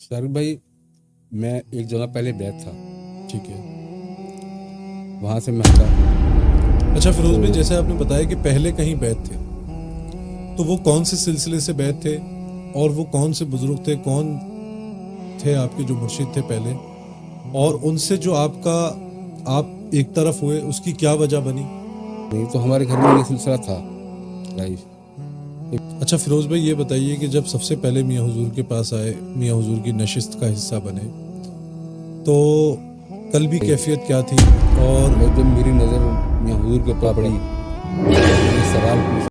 سر بھائی، میں ایک جگہ پہلے بیت تھا، ٹھیک ہے. وہاں سے میں ہٹا. اچھا فیروز تو بھائی، جیسے آپ نے بتایا کہ پہلے کہیں بیت تھے، تو وہ کون سے سلسلے سے بیت تھے اور وہ کون سے بزرگ تھے، کون تھے آپ کے جو مرشد تھے پہلے، اور ان سے جو آپ ایک طرف ہوئے اس کی کیا وجہ بنی؟ نہیں تو ہمارے گھر میں یہ سلسلہ تھا لائف. اچھا فیروز بھائی، یہ بتائیے کہ جب سب سے پہلے میاں حضور کے پاس آئے، میاں حضور کی نشست کا حصہ بنے، تو قلبی کیفیت کیا تھی؟ اور میں جب میری نظر میاں حضور کے اوپر پڑی تو میں نے سوال پوچھا.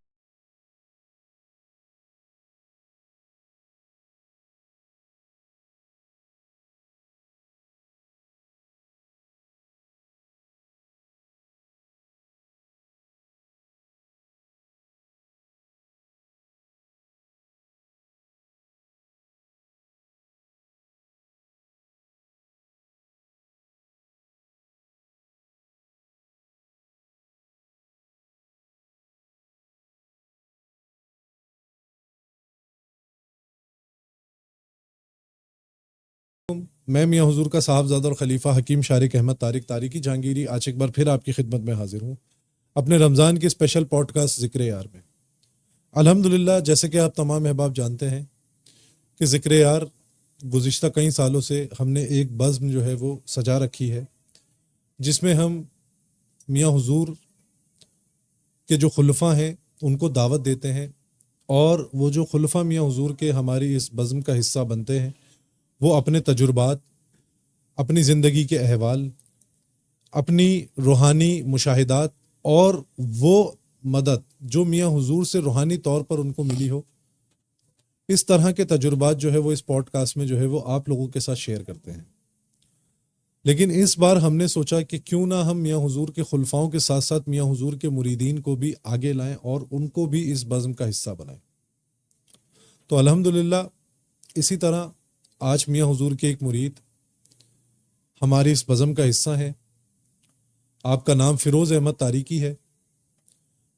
میں میاں حضور کا صاحبزادہ اور خلیفہ حکیم شارق احمد طارق طارقی جہانگیری آج ایک بار پھر آپ کی خدمت میں حاضر ہوں اپنے رمضان کے اسپیشل پوڈ کاسٹ ذکر یار میں. الحمدللہ، جیسے کہ آپ تمام احباب جانتے ہیں کہ ذکر یار گزشتہ کئی سالوں سے ہم نے ایک بزم جو ہے وہ سجا رکھی ہے، جس میں ہم میاں حضور کے جو خلفاء ہیں ان کو دعوت دیتے ہیں، اور وہ جو خلفاء میاں حضور کے ہماری اس بزم کا حصہ بنتے ہیں وہ اپنے تجربات، اپنی زندگی کے احوال، اپنی روحانی مشاہدات اور وہ مدد جو میاں حضور سے روحانی طور پر ان کو ملی ہو، اس طرح کے تجربات جو ہے وہ اس پوڈ کاسٹ میں جو ہے وہ آپ لوگوں کے ساتھ شیئر کرتے ہیں. لیکن اس بار ہم نے سوچا کہ کیوں نہ ہم میاں حضور کے خلفاؤں کے ساتھ ساتھ میاں حضور کے مریدین کو بھی آگے لائیں اور ان کو بھی اس بزم کا حصہ بنائیں. تو الحمدللہ اسی طرح آج میاں حضور کے ایک مرید ہماری اس بزم کا حصہ ہیں. آپ کا نام فیروز احمد طارقی ہے.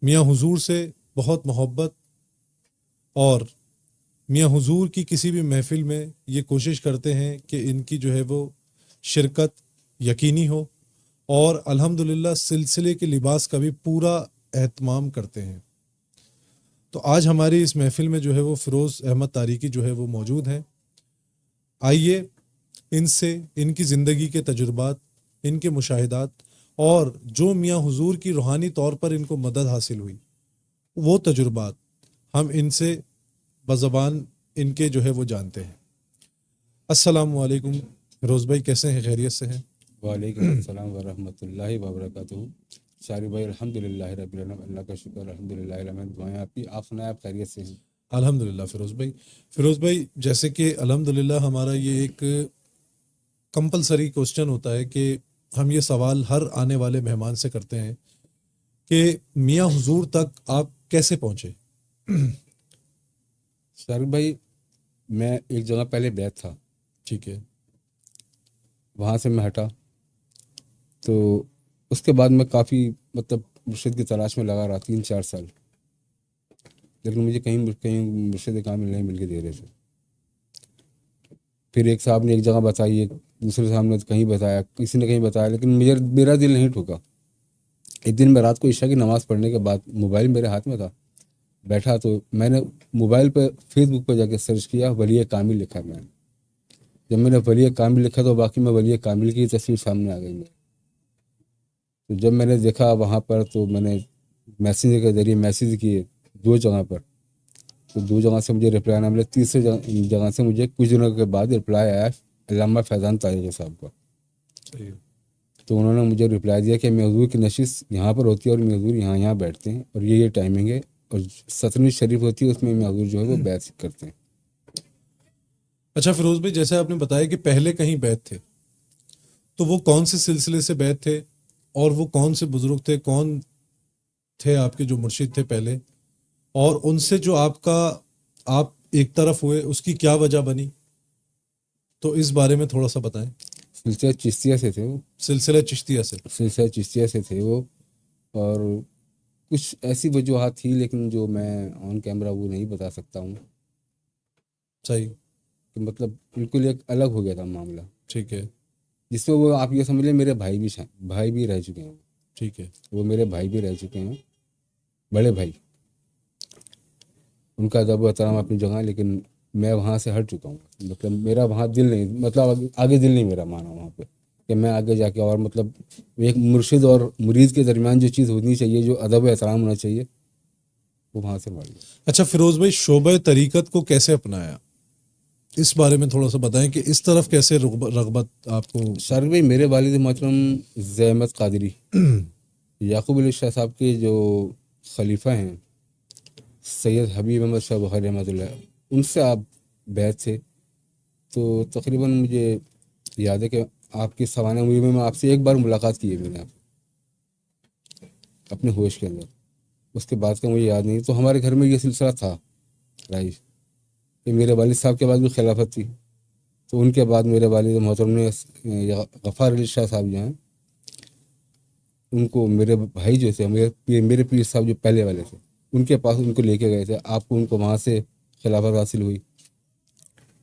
میاں حضور سے بہت محبت، اور میاں حضور کی کسی بھی محفل میں یہ کوشش کرتے ہیں کہ ان کی جو ہے وہ شرکت یقینی ہو، اور الحمدللہ سلسلے کے لباس کا بھی پورا اہتمام کرتے ہیں. تو آج ہماری اس محفل میں جو ہے وہ فیروز احمد طارقی جو ہے وہ موجود ہیں. آئیے ان سے ان کی زندگی کے تجربات، ان کے مشاہدات، اور جو میاں حضور کی روحانی طور پر ان کو مدد حاصل ہوئی وہ تجربات ہم ان سے بزبان ان کے جو ہے وہ جانتے ہیں. السلام علیکم فیروز بھائی، کیسے ہیں؟ خیریت سے ہیں؟ وعلیکم السلام ورحمۃ اللہ وبرکاتہ. شارق بھائی الحمدللہ رب العالمین، اللہ کا شکر، الحمدللہ الحمد. دعائیں آپ کی، آپ سنائیں، آپ خیریت سے ہیں؟ الحمدللہ. فیروز بھائی جیسے کہ الحمدللہ ہمارا یہ ایک کمپلسری کوسچن ہوتا ہے کہ ہم یہ سوال ہر آنے والے مہمان سے کرتے ہیں کہ میاں حضور تک آپ کیسے پہنچے؟ سر بھائی، میں ایک جگہ پہلے بیت تھا، ٹھیک ہے. وہاں سے میں ہٹا. تو اس کے بعد میں کافی مرشد کی تلاش میں لگا رہا 3-4 سال، لیکن مجھے کہیں مرشد کامل نہیں مل کے دے رہے تھے. پھر ایک صاحب نے ایک جگہ بتائی، ایک دوسرے صاحب نے کہیں بتایا، کسی نے کہیں بتایا، لیکن میرا دل نہیں ٹھکا. ایک دن میں رات کو عشاء کی نماز پڑھنے کے بعد موبائل میرے ہاتھ میں تھا، بیٹھا تو میں نے موبائل پہ فیس بک پہ جا کے سرچ کیا، ولی کامل لکھا. میں نے جب میں نے ولی کامل لکھا تو باقی میں ولی کامل کی تصویر سامنے آ گئی میرے. تو جب میں نے دیکھا وہاں پر تو میں نے میسنجر کے ذریعے میسیج کیے 2 جگہ پر، تو 2 جگہ سے مجھے رپلائی نہ ملے. تیسرے جگہ سے مجھے کچھ دنوں کے بعد رپلائی آیا علامہ فیضان طارقی صاحب کا. تو انہوں نے مجھے رپلائی دیا کہ میاں حضور کی نشست یہاں پر ہوتی ہے اور میاں حضور یہاں بیٹھتے ہیں، اور یہ ٹائمنگ ہے، اور ستنوی شریف ہوتی ہے، اس میں میاں حضور جو ہے وہ بیعت کرتے ہیں. اچھا فیروز بھائی، جیسے آپ نے بتایا کہ پہلے کہیں بیت تھے، تو وہ کون سے سلسلے سے بیت تھے اور وہ کون سے بزرگ تھے، کون تھے آپ کے جو مرشد تھے پہلے، اور ان سے جو آپ ایک طرف ہوئے اس کی کیا وجہ بنی؟ تو اس بارے میں تھوڑا سا بتائیں. سلسلہ چشتیہ سے تھے وہ. سلسلہ چشتیہ سے. سلسلہ چشتیہ سے تھے وہ، اور کچھ ایسی وجوہات تھی لیکن جو میں آن کیمرہ وہ نہیں بتا سکتا ہوں. صحیح. کہ مطلب بالکل ایک الگ ہو گیا تھا معاملہ، ٹھیک ہے جس میں وہ آپ یہ سمجھ لیں میرے بھائی بھی رہ چکے ہیں، ٹھیک ہے وہ میرے بھائی بھی رہ چکے ہیں، بڑے بھائی، ان کا ادب و احترام اپنی جگہ، لیکن میں وہاں سے ہٹ چکا ہوں، مطلب میرا وہاں دل نہیں، مطلب آگے دل نہیں میرا مانا وہاں پہ کہ میں آگے جا کے، اور مطلب ایک مرشد اور مرید کے درمیان جو چیز ہونی چاہیے، جو ادب و احترام ہونا چاہیے، وہ وہاں سے بڑھ گیا۔ اچھا فیروز بھائی، شعبہ طریقت کو کیسے اپنایا، اس بارے میں تھوڑا سا بتائیں کہ اس طرف کیسے رغبت آپ کو؟ شارق بھائی، میرے والد محترم زحمت قادری یعقوب علی شاہ صاحب کے جو خلیفہ ہیں، سید حبیب احمد شاہ بخاری رحمۃ اللہ، ان سے آپ بیعت تھے، تو تقریباً مجھے یاد ہے کہ آپ کی سوانح عمری میں آپ سے ایک بار ملاقات کی ہے میں نے اپنے ہوش کے اندر، اس کے بعد کا مجھے یاد نہیں۔ تو ہمارے گھر میں یہ سلسلہ تھا رائج کہ میرے والد صاحب کے بعد بھی خلافت تھی، تو ان کے بعد میرے والد محترم نے غفار علی شاہ صاحب جو ہیں، ان کو میرے بھائی جو تھے، میرے پیر صاحب جو پہلے والے تھے، ان کے پاس ان کو لے کے گئے تھے، آپ کو ان کو وہاں سے خلافت حاصل ہوئی۔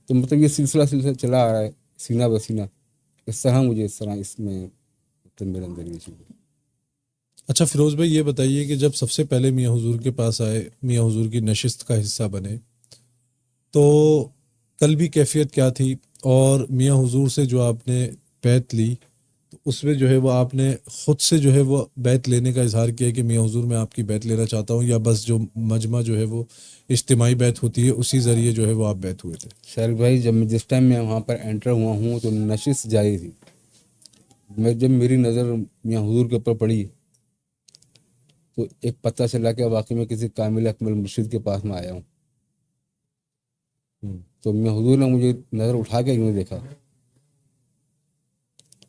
تو مطلب یہ سلسلہ چلا آ رہا ہے سینہ بسینہ، اس طرح اس میں مطلب میرے اندر یہ چیز ہے۔ اچھا فیروز بھائی، یہ بتائیے کہ جب سب سے پہلے میاں حضور کے پاس آئے، میاں حضور کی نشست کا حصہ بنے، تو قلبی کیفیت کیا تھی، اور میاں حضور سے جو آپ نے بیعت لی، تو اس میں جو ہے وہ آپ نے خود سے جو ہے وہ بیعت لینے کا اظہار کیا کہ میاں حضور میں آپ کی بیعت لینا چاہتا ہوں، یا بس جو مجمع جو ہے وہ اجتماعی بیعت ہوتی ہے اسی ذریعے جو ہے وہ آپ بیعت ہوئے تھے؟ شارق بھائی، جس ٹائم میں وہاں پر انٹر ہوا ہوں تو نشست جاری تھی، جب میری نظر میاں حضور کے اوپر پڑی تو ایک پتہ چلا کہ واقعی میں کسی کامل اکمل مرشد کے پاس میں آیا ہوں۔ تو میاں حضور نے مجھے نظر اٹھا کے یوں دیکھا،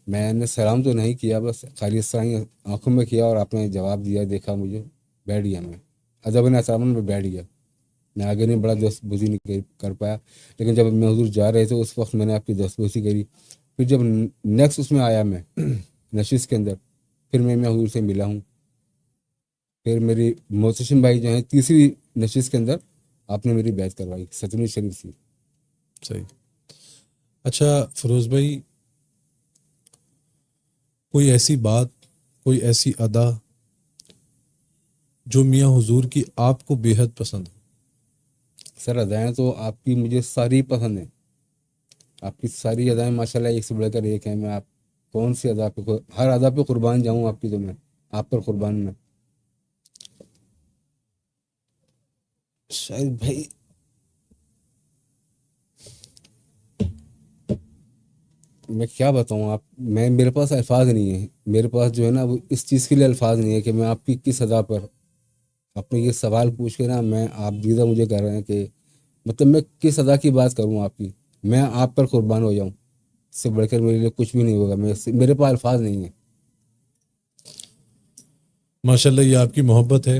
میں نے سلام تو نہیں کیا، بس خالی اس طرح ہی آنکھوں میں کیا، اور آپ نے جواب دیا، دیکھا مجھے، بیٹھ گیا میں ادب احترام میں بیٹھ گیا، میں آگے نہیں بڑا دست بوزی نہیں کر پایا۔ لیکن جب میاں حضور جا رہے تھے اس وقت میں نے آپ کی دست بوزی کری۔ پھر جب نیکسٹ اس میں آیا میں نشست کے اندر، پھر میں میاں حضور سے ملا ہوں۔ پھر میری محتشم بھائی جو ہیں تیسری نشست کے اندر آپ نے میری بیعت کروائی، ستویں شریف سے۔ صحیح۔ اچھا فیروز بھائی، کوئی ایسی بات، کوئی ایسی ادا جو میاں حضور کی آپ کو بے حد پسند ہو؟ سر ادائیں تو آپ کی مجھے ساری پسند ہیں، آپ کی ساری ادائیں ماشاءاللہ ایک سے بڑھ کر ایک ہیں۔ میں آپ کون سی ادا پہ، ہر ادا پہ قربان جاؤں آپ کی، تو میں آپ پر قربان میں۔ شاید بھائی میں کیا بتاؤں آپ، میرے پاس الفاظ نہیں ہیں، میرے پاس جو ہے نا وہ اس چیز کے لیے الفاظ نہیں ہے کہ میں آپ کی کس ادا پر، اپنے یہ سوال پوچھ کے نا میں آپ دیدہ مجھے کر رہے ہیں کہ مطلب میں کس ادا کی بات کروں آپ کی، میں آپ پر قربان ہو جاؤں، اس سے بڑھ کر میرے لیے کچھ بھی نہیں ہوگا، میرے پاس الفاظ نہیں ہیں۔ ماشاءاللہ، یہ آپ کی محبت ہے،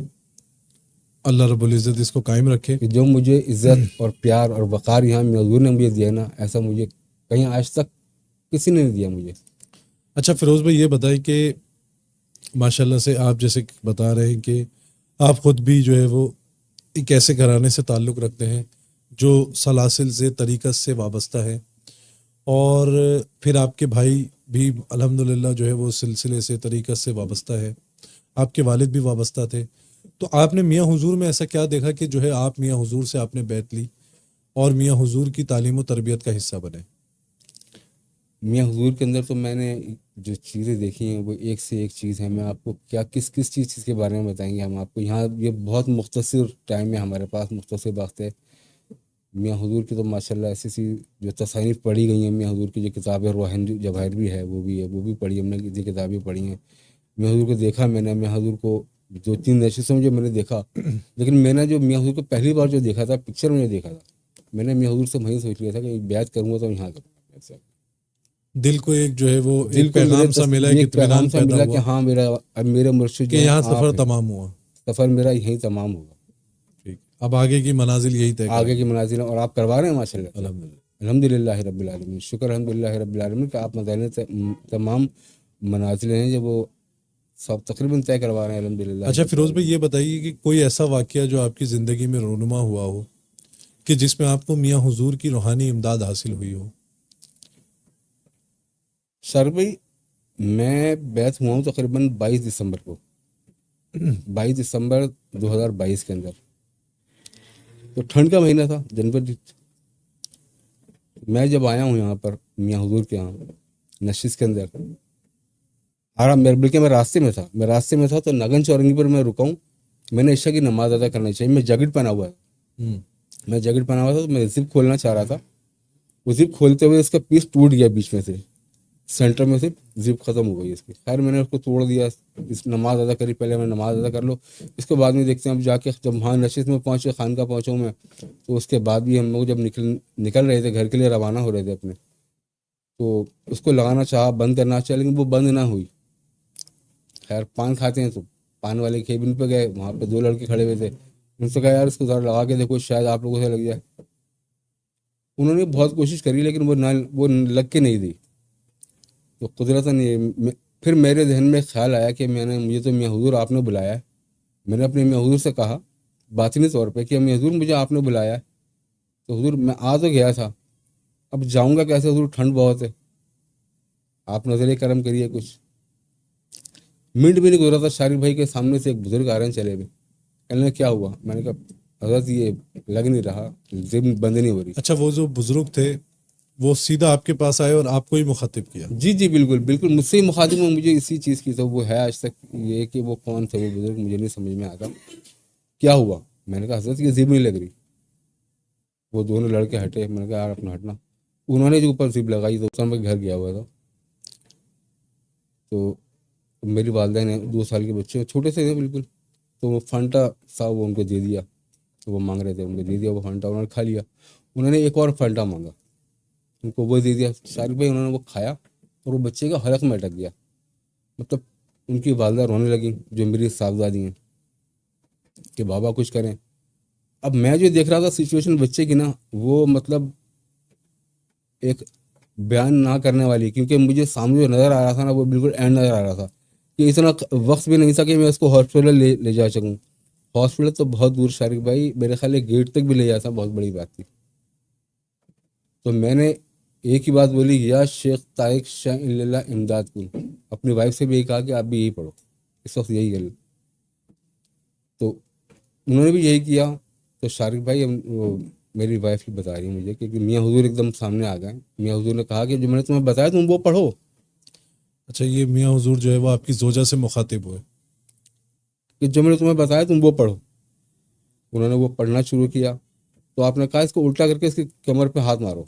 اللہ رب العزت اس کو قائم رکھے۔ کہ جو مجھے عزت اور پیار اور وقار یہاں میاں حضور نے مجھے دیا نا، ایسا مجھے کہیں آج تک کسی نے نہیں دیا مجھے۔ اچھا فیروز بھائی، یہ بتائیں کہ ماشاءاللہ سے آپ جیسے بتا رہے ہیں کہ آپ خود بھی جو ہے وہ ایک ایسے گھرانے سے تعلق رکھتے ہیں جو سلاسل سے، طریقت سے وابستہ ہے، اور پھر آپ کے بھائی بھی الحمدللہ جو ہے وہ سلسلے سے، طریقت سے وابستہ ہے، آپ کے والد بھی وابستہ تھے، تو آپ نے میاں حضور میں ایسا کیا دیکھا کہ جو ہے آپ میاں حضور سے آپ نے بیعت لی اور میاں حضور کی تعلیم و تربیت کا حصہ بنے؟ میاں حضور کے اندر تو میں نے جو چیزیں دیکھی ہیں وہ ایک سے ایک چیز ہے۔ میں آپ کو کیا کس چیز کے بارے میں بتائیں گے ہم آپ کو، یہاں یہ بہت مختصر ٹائم ہے ہمارے پاس، مختصر وقت ہے۔ میاں حضور کی تو ماشاءاللہ ایسی سی جو تصانیف پڑھی گئی ہیں، میاں حضور کی جو کتابیں روحان جواہر بھی ہے وہ بھی پڑھی، ہم نے کتنی کتابیں پڑھی ہیں۔ میاں حضور کو دیکھا میں نے، میاں حضور کو 2-3 نشستوں میں جو میں نے دیکھا، لیکن میں نے جو میاں حضور کو پہلی بار جو دیکھا تھا، پکچر میں جو دیکھا تھا، میں نے میاں حضور سے وہیں سوچ لیا تھا کہ بیعت کروں گا تو یہاں کروں گا۔ دل کو ایک جو ہے وہ دل ایک کو میرے پیغام سا ملا، ایک ایک پیغام اطمینان سا پیدا ملا کہ ہوا ہاں اب میرے مرشد کہ جو ہیں یہاں آپ سفر ہیں، تمام ہوا۔ سفر میرا یہیں تمام ہوگا، ٹھیک، اب آگے کی منازل یہی طے کریں آگے کی گے منازل اور آپ کروا رہے ہیں ماشاءاللہ سے۔ الحمدللہ۔ الحمدللہ رب العالمین، شکر الحمدللہ رب العالمین کہ آپ تمام منازل ہیں جو وہ سب تقریباً طے کروا رہے ہیں الحمدللہ اچھا رب فیروز بھائی، العالمین۔ یہ بتائیے کہ کوئی ایسا واقعہ جو آپ کی زندگی میں رونما ہوا ہو کہ جس میں آپ کو میاں حضور کی روحانی امداد حاصل ہوئی ہو؟ شارق بھائی میں بیعت ہوا ہوں تقریباً 22 دسمبر کو، 22 دسمبر 2022 کے اندر، تو ٹھنڈ کا مہینہ تھا، جنوری۔ میں جب آیا ہوں یہاں پر میاں حضور کے یہاں نشست کے اندر، بلکہ میں راستے میں تھا تو نگن چورنگی پر میں رکا ہوں۔ میں نے عشاء کی نماز ادا کرنا چاہیے، میں جیکٹ پہنا ہوا تھا، تو میں زپ کھولنا چاہ رہا تھا، وہ زپ کھولتے ہوئے اس کا پیس ٹوٹ گیا بیچ میں سے، سینٹر میں سے زپ ختم ہو گئی اس کی۔ خیر میں نے اس کو توڑ دیا، اس نماز ادا کری، پہلے میں نماز ادا کر لو، اس کے بعد میں دیکھتے ہیں اب جا کے جب وہاں نشست میں پہنچے، خانقاہ پہنچا ہوں میں، تو اس کے بعد بھی ہم لوگ جب نکل رہے تھے گھر کے لیے، روانہ ہو رہے تھے اپنے، تو اس کو لگانا چاہا، بند کرنا چاہا، لیکن وہ بند نہ ہوئی۔ خیر پان کھاتے ہیں تو پان والے کیبن پہ گئے، وہاں پہ 2 لڑکے کھڑے ہوئے تھے، ان سے کہا یار اس کو ذرا لگا کے دیکھو، شاید آپ لوگوں سے لگ جائے۔ انہوں نے بہت کوشش کری لیکن وہ لگ کے نہیں دی، تو قدرتاً پھر میرے ذہن میں خیال آیا کہ مجھے تو میاں حضور آپ نے بلایا ہے۔ میں نے اپنے میاں حضور سے کہا باطنی طور پہ کہ میاں حضور مجھے آپ نے بلایا ہے، تو حضور میں آ تو گیا تھا، اب جاؤں گا کیسے حضور، ٹھنڈ بہت ہے، آپ نظر کرم کریے کچھ۔ منٹ بھی نہیں گزرا تھا، شارق بھائی کے سامنے سے ایک بزرگ آ رہے ہیں چلے ہوئے، کہنے لگے کیا ہوا؟ میں نے کہا حضرت یہ لگ نہیں رہا، زب بند نہیں ہو رہی۔ اچھا، وہ جو بزرگ تھے وہ سیدھا آپ کے پاس آئے اور آپ کو ہی مخاطب کیا؟ جی بالکل بالکل، مجھ سے ہی مخاطب ہوں، مجھے اسی چیز کی تو وہ ہے آج تک یہ کہ وہ کون تھے وہ بزرگ، مجھے نہیں سمجھ میں آتا کیا ہوا۔ میں نے کہا حضرت یہ زب نہیں لگ رہی۔ وہ دونوں لڑکے ہٹے، میں نے کہا یار اپنا ہٹنا۔ انہوں نے جو اوپر زب لگائی تو اس میں گھر گیا ہوا تھا، تو میری والدہ نے 2 سال کے بچے چھوٹے سے تھے بالکل، تو وہ فانٹا سا وہ ان کو دے دیا، تو وہ مانگ رہے تھے، ان کو دے دیا وہ فانٹا، انہوں نے کھا لیا۔ انہوں نے ایک اور فانٹا مانگا، ان کو وہ دے دیا۔ شارق بھائی انہوں نے وہ کھایا اور وہ بچے کا حلق میں اٹک گیا، مطلب ان کی والدہ رونے لگیں جو میری صاحبزادی ہیں کہ بابا کچھ کریں۔ اب میں جو دیکھ رہا تھا سچویشن بچے کی نا، وہ مطلب ایک بیان نہ کرنے والی، کیونکہ مجھے سامنے جو نظر آ رہا تھا نا وہ بالکل اینڈ نظر آ رہا تھا کہ اتنا وقت بھی نہیں تھا کہ میں اس کو ہاسپٹل لے جا سکوں۔ ہاسپٹل تو بہت دور شارق بھائی، میرے خیال ہے گیٹ تک بھی لے جاتا بہت بڑی بات تھی۔ تو میں نے ایک ہی بات بولی، یا شیخ طارق شاہ اللہ امداد کن، اپنی وائف سے بھی یہی کہا کہ آپ بھی یہی پڑھو اس وقت، یہی گل۔ تو انہوں نے بھی یہی کیا۔ تو شارق بھائی میری وائف بھی بتا رہی ہے مجھے کہ میاں حضور ایک دم سامنے آ گئے، میاں حضور نے کہا کہ جو میں نے تمہیں بتایا تم وہ پڑھو۔ اچھا، یہ میاں حضور جو ہے وہ آپ کی زوجہ سے مخاطب ہوئے کہ جو میں نے تمہیں بتایا تم وہ پڑھو۔ انہوں نے وہ پڑھنا شروع کیا، تو آپ نے کہا اس کو الٹا کر کے اس کی کمر پہ ہاتھ مارو،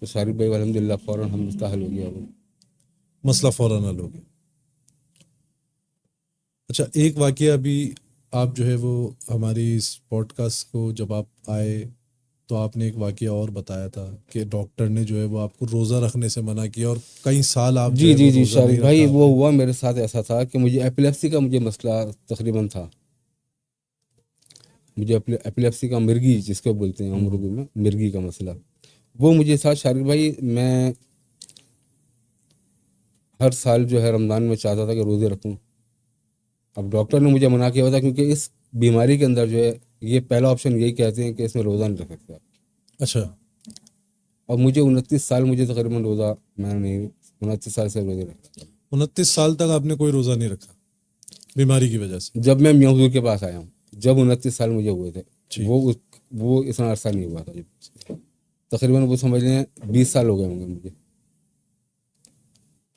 تو شارق بھائی الحمد للہ فوراً ہم مستحل ہو گیا، وہ مسئلہ فوراً حل ہو گیا۔ اچھا، ایک واقعہ ابھی آپ جو ہے وہ ہماری اس پوڈ کاسٹ کو جب آپ آئے تو آپ نے ایک واقعہ اور بتایا تھا کہ ڈاکٹر نے جو ہے وہ آپ کو روزہ رکھنے سے منع کیا اور کئی سال آپ جو ہے وہ جی روزہ شارق نہیں بھائی، رکھا۔ وہ ہوا میرے ساتھ ایسا تھا کہ مجھے ایپیلیپسی کا مسئلہ تقریباً تھا، مجھے ایپیلیپسی کا مرگی جس کو بولتے ہیں ہم اردو میں، مرگی کا مسئلہ وہ مجھے تھا شارق بھائی۔ میں ہر سال جو ہے رمضان میں چاہتا تھا کہ روزے رکھوں، اب ڈاکٹر نے مجھے منع کیا ہوا تھا کیونکہ اس بیماری کے اندر جو ہے یہ پہلا آپشن یہی کہتے ہیں کہ اس میں روزہ نہیں رکھ سکتے آپ۔ اچھا، اور مجھے 29 سال مجھے تقریباً روزہ، میں نے 29 سال سے روزے رکھا، 29 سال تک آپ نے کوئی روزہ نہیں رکھا بیماری کی وجہ سے؟ جب میں میاں حضور کے پاس آیا ہوں، جب 29 سال مجھے ہوئے تھے، ٹھیک۔ وہ اتنا عرصہ نہیں ہوا تھا، تقریباً وہ سمجھ لیں 20 سال ہو گئے ہوں گے مجھے۔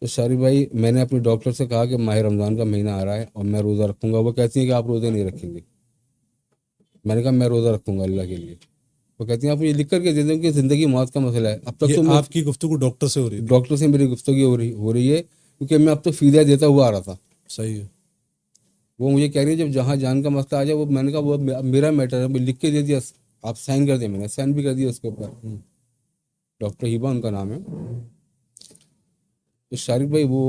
تو شارق بھائی میں نے اپنے ڈاکٹر سے کہا کہ ماہ رمضان کا مہینہ آ رہا ہے اور میں روزہ رکھوں گا۔ وہ کہتی ہیں کہ آپ روزے نہیں رکھیں گے۔ میں نے کہا میں روزہ رکھوں گا اللہ کے لیے۔ وہ کہتی ہیں آپ مجھے لکھ کر کے دے دیں کہ زندگی موت کا مسئلہ ہے۔ اب تک تو یہ آپ کی گفتگو ڈاکٹر سے ہو رہی تھی؟ ڈاکٹر سے میری گفتگو ہو رہی ہے کیونکہ میں اب تو فدیہ دیتا ہوا آ رہا تھا۔ صحیح ہے۔ وہ مجھے کہہ رہی ہے جب جہاں جان کا مسئلہ آ جائے، وہ میں نے کہا وہ میرا میٹر ہے، میں لکھ کے دے دیا، آپ سائن کر دیں۔ میں نے سائن بھی کر دیا اس کے اوپر، ڈاکٹر ہیبا ان کا نام ہے۔ تو شارق بھائی وہ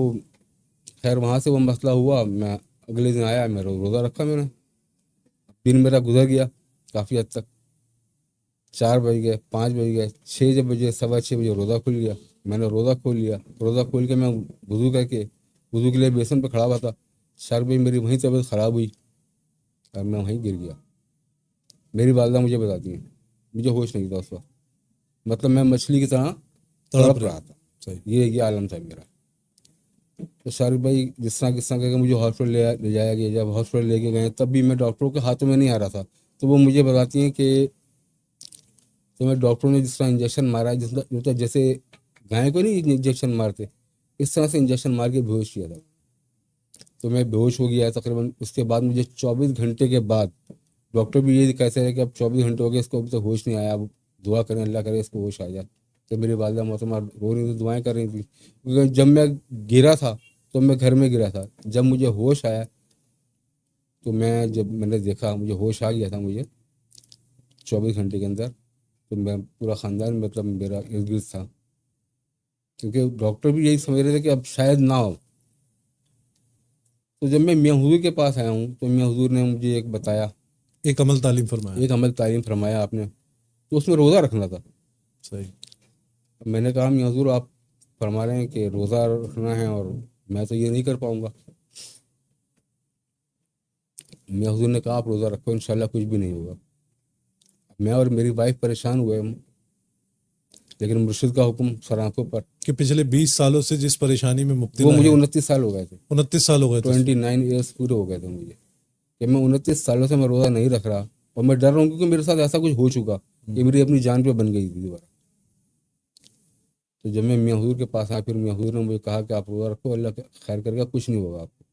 خیر وہاں سے وہ مسئلہ ہوا، میں اگلے دن آیا، میں روزہ رکھا، میں نے دن میرا گزر گیا کافی حد تک، 4 بج گئے، 5 بج گئے، 6 بجے 6:15 بجے روزہ کھل گیا۔ میں نے روزہ کھول لیا، روزہ کھول کے میں وضو کر کے وضو کے لیے بیسن پہ کھڑا ہوا تھا، شارق بھائی میری وہیں طبیعت خراب ہوئی اور میں وہیں گر گیا۔ میری والدہ مجھے بتاتی ہیں مجھے ہوش نہیں تھا اس وقت، مطلب میں مچھلی کی طرح تڑپ رہا تھا، صحیح. یہ عالم تھا میرا. تو شارق بھائی جس طرح کر کے مجھے ہاسپٹل لے جایا گیا، جب ہاسپٹل لے کے گئے تب بھی میں ڈاکٹروں کے ہاتھوں میں نہیں آ رہا تھا. تو وہ مجھے بتاتی ہیں کہ تمہیں ڈاکٹروں نے جس طرح انجیکشن مارا ہے، جیسے گائے کو نہیں انجیکشن مارتے، اس طرح سے انجیکشن مار کے بیہوش کیا تھا. تو میں بیہوش ہو گیا تقریباً. اس کے بعد مجھے 24 گھنٹے کے بعد ڈاکٹر بھی یہ کہتے ہیں کہ اب 24 گھنٹے ہو گئے اس کو ابھی تک ہوش نہیں آیا، اب دعا کریں اللہ کرے اس کو ہوش آ جائے. تو میری والدہ محترمہ رو رہی تھی، دعائیں کر رہی تھی. کیونکہ جب میں گرا تھا تو میں گھر میں گرا تھا، جب مجھے ہوش آیا تو جب میں نے دیکھا مجھے ہوش آ گیا تھا مجھے 24 گھنٹے کے اندر. تو میں پورا خاندان مطلب میرا ارد گرد تھا، کیونکہ ڈاکٹر بھی یہی سمجھ رہے تھے کہ اب شاید نہ ہو. تو جب میں میاں حضور کے پاس آیا ہوں تو میاں حضور نے مجھے ایک بتایا، ایک عمل تعلیم فرمایا. ایک عمل تعلیم فرمایا آپ نے، تو اس میں روزہ رکھنا تھا. صحیح. میں نے کہا میاں حضور آپ فرما رہے ہیں کہ روزہ رکھنا ہے اور میں تو یہ نہیں کر پاؤں گا. میاں حضور نے کہا آپ روزہ رکھو انشاءاللہ کچھ بھی نہیں ہوگا. میں اور میری وائف پریشان ہوئے، لیکن مرشد کا حکم سر آنکھوں پر. کہ پچھلے 20 سالوں سے جس پریشانی میں وہ مبتلا مجھے ہے، 29 سال ہو گئے تھے، 29 سال ہو گئے تھے. 29 ایئرس پورے ہو گئے تھے مجھے کہ میں 29 سالوں سے میں روزہ نہیں رکھ رہا. اور میں ڈر رہا ہوں کیونکہ میرے ساتھ ایسا کچھ ہو چکا کہ میری اپنی جان پہ بن گئی تھی دوبارہ. تو جب میں میاں حضور کے پاس آیا، پھر میاں حضور نے مجھے کہا کہ آپ روزہ رکھو، اللہ خیر کرے گا، کچھ نہیں ہوگا آپ کو.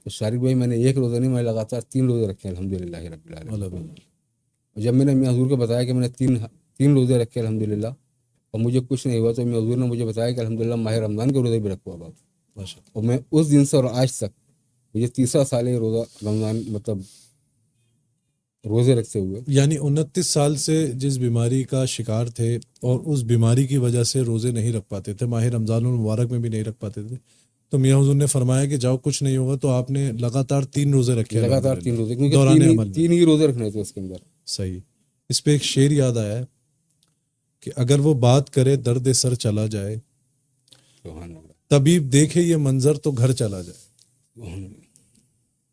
تو شارق بھائی میں نے ایک روزہ نہیں، میں لگاتار 3 روزے رکھے الحمدللہ رب العالمین. اور جب میں نے میاں حضور کو بتایا کہ میں نے 3 روزے رکھے الحمدللہ اور مجھے کچھ نہیں ہوا، تو میاں حضور نے مجھے بتایا کہ الحمدللہ ماہ رمضان کے روزے بھی رکھو اب آپ. اور میں اس دن سے اور آج تک مجھے تیسرا سال ہے روزہ رمضان مطلب روزے رکھتے ہوئے. یعنی 29 سال سے جس بیماری کا شکار تھے اور اس بیماری کی وجہ سے روزے نہیں رکھ پاتے تھے، ماہ رمضان المبارک میں بھی نہیں رکھ پاتے تھے، تو میاں حضور نے فرمایا کہ جاؤ کچھ نہیں ہوگا، تو آپ نے لگاتار 3 روزے رکھے. لگاتار 3 روزے، کیونکہ دوران عمل 3 ہی روزے رکھنے تھے اس کے اندر. صحیح. اس پہ ایک شعر یاد آیا ہے کہ اگر وہ بات کرے درد سر چلا جائے، سبحان اللہ. طبیب دیکھے یہ منظر تو گھر چلا جائے. سبحان اللہ.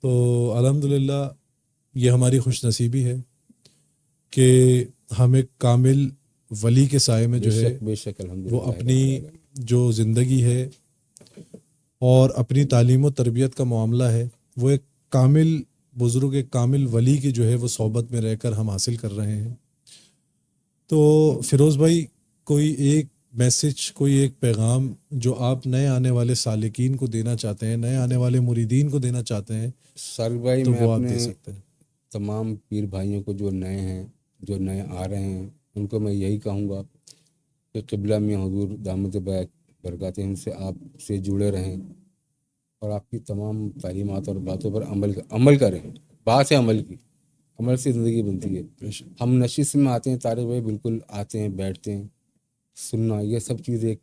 تو الحمدللہ یہ ہماری خوش نصیبی ہے کہ ہم ایک کامل ولی کے سائے میں جو ہے بے شک الحمدللہ وہ اپنی جو زندگی ہے اور اپنی تعلیم و تربیت کا معاملہ ہے وہ ایک کامل بزرگ، ایک کامل ولی کی جو ہے وہ صحبت میں رہ کر ہم حاصل کر رہے ہیں. تو فیروز بھائی کوئی ایک میسج، کوئی ایک پیغام جو آپ نئے آنے والے سالکین کو دینا چاہتے ہیں، نئے آنے والے مریدین کو دینا چاہتے ہیں، شارق بھائی تو میں وہ آپ اپنے دے سکتے ہیں. تمام پیر بھائیوں کو جو نئے ہیں، جو نئے آ رہے ہیں، ان کو میں یہی کہوں گا کہ قبلہ میاں حضور دامت برکاتہم سے آپ سے جڑے رہیں اور آپ کی تمام تعلیمات اور باتوں پر عمل کریں. بات ہے عمل کی، عمل سے زندگی بنتی ہے. ہم نشست میں آتے ہیں طارق بھائی، بالکل آتے ہیں بیٹھتے ہیں، سننا یہ سب چیز ایک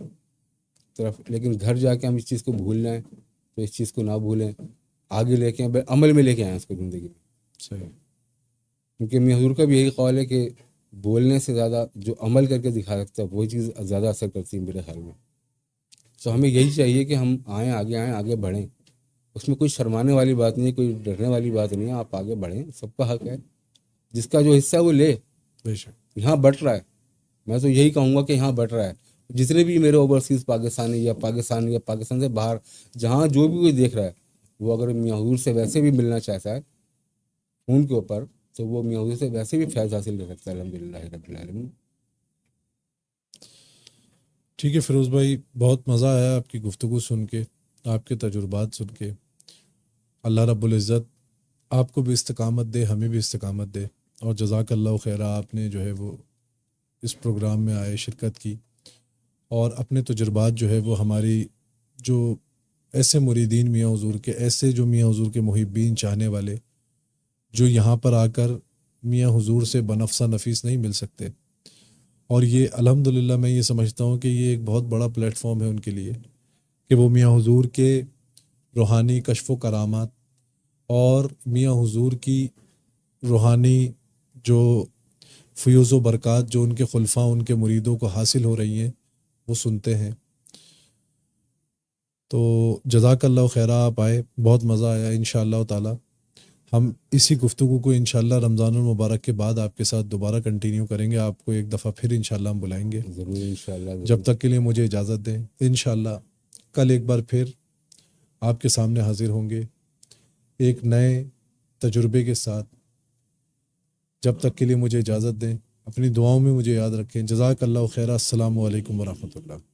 طرف، لیکن گھر جا کے ہم اس چیز کو بھول جائیں تو اس چیز کو نہ بھولیں، آگے لے کے عمل میں لے کے آئیں اس کو زندگی میں. صحیح. کیونکہ میاں حضور کا بھی یہی قول ہے کہ بولنے سے زیادہ جو عمل کر کے دکھا سکتا ہے وہی چیز زیادہ اثر کرتی ہے میرے خیال میں. تو ہمیں یہی چاہیے کہ ہم آئیں، آگے بڑھیں. اس میں کوئی شرمانے والی بات نہیں ہے، کوئی ڈرنے والی بات نہیں ہے. آپ آگے بڑھیں، سب کا حق ہے، جس کا جو حصہ ہے وہ لے. بے شک. یہاں بٹ رہا ہے، میں تو یہی کہوں گا کہ یہاں بٹ رہا ہے. جتنے بھی میرے اوورسیز پاکستانی یا پاکستان سے باہر جہاں جو بھی کوئی دیکھ رہا ہے، وہ اگر میاں حضور سے ویسے بھی ملنا چاہتا ہے فون کے اوپر، تو وہ میاں حضور سے ویسے بھی فیض حاصل کر سکتا ہے الحمدللہ رب العالمین. ٹھیک ہے فیروز بھائی، بہت مزہ آیا آپ کی گفتگو سن کے، آپ کے تجربات سن کے. اللہ رب العزت آپ کو بھی استقامت دے، ہمیں بھی استقامت دے. اور جزاک اللہ خیرہ، آپ نے جو ہے وہ اس پروگرام میں آئے، شرکت کی اور اپنے تجربات جو ہے وہ ہماری جو ایسے مریدین میاں حضور کے، ایسے جو میاں حضور کے محبین چاہنے والے جو یہاں پر آ کر میاں حضور سے بنفسہ نفیس نہیں مل سکتے، اور یہ الحمدللہ میں یہ سمجھتا ہوں کہ یہ ایک بہت بڑا پلیٹ فارم ہے ان کے لیے کہ وہ میاں حضور کے روحانی کشف و کرامات اور میاں حضور کی روحانی جو فیوز و برکات جو ان کے خلفاء، ان کے مریدوں کو حاصل ہو رہی ہیں، وہ سنتے ہیں. تو جزاک اللہ خیرہ، آپ آئے، بہت مزہ آیا. انشاءاللہ تعالی ہم اسی گفتگو کو انشاءاللہ رمضان المبارک کے بعد آپ کے ساتھ دوبارہ کنٹینیو کریں گے. آپ کو ایک دفعہ پھر انشاءاللہ ہم بلائیں گے. ضرور انشاءاللہ. جب تک کے لیے مجھے اجازت دیں. انشاءاللہ کل ایک بار پھر آپ کے سامنے حاضر ہوں گے ایک نئے تجربے کے ساتھ. جب تک کے لیے مجھے اجازت دیں. اپنی دعاؤں میں مجھے یاد رکھیں. جزاک اللہ خیر. السلام علیکم ورحمۃ اللہ.